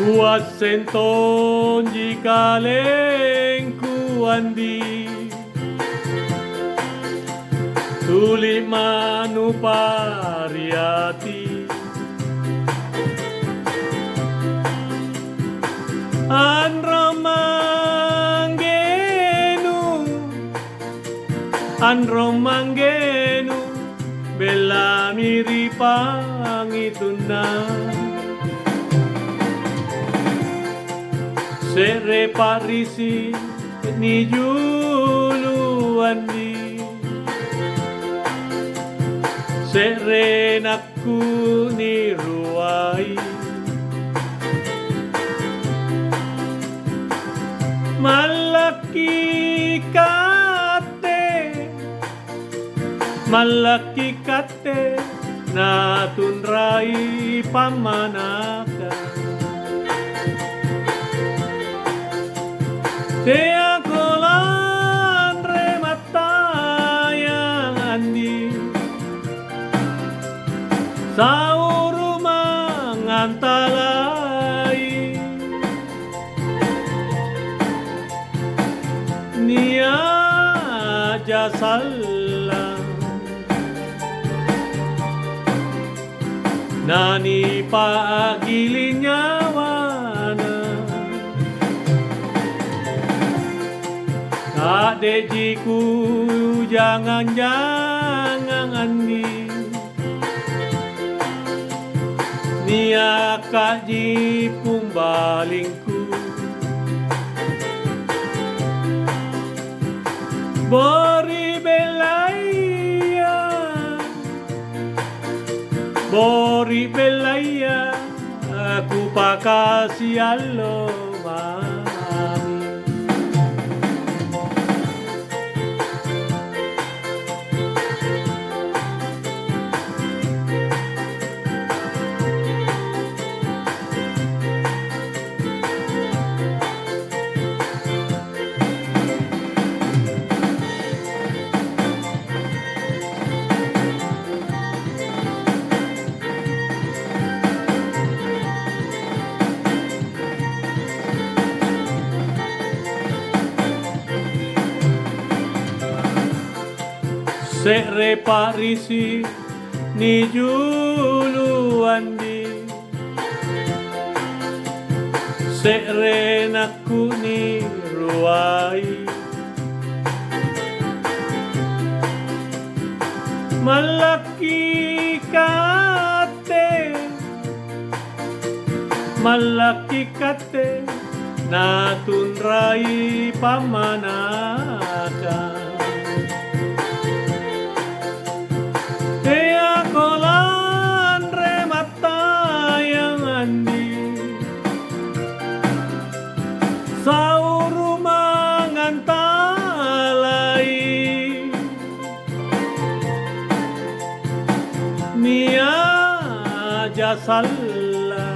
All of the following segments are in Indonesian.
Kuasenton jika lengku andi tuli manu pariati Anromanggenu bella miripangituna Sere parisi ni juluandi Sere nakku ni ruai Malaki kate na tunrai pamanaka te akolan rematayang andi sauru mangantalai nia jasalla nani paagilinya wana kadejiku jangan andi nia kaji pumbalingku Bori belaya aku pakasi allo mami Sere parisi ni juluandi Sere nakku ni ruai Malaki kate na tunrai pamanaka sauru mangantalai nia jasalla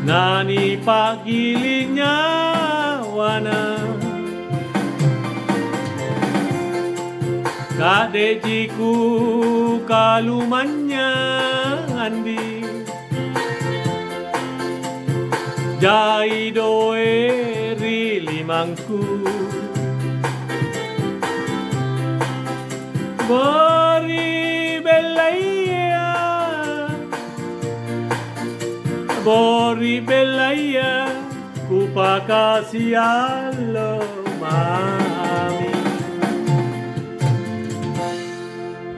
nani pagilinya wana kadejiku kalumanya andi jai doe rilimangku Bori belaya ku pakasi allo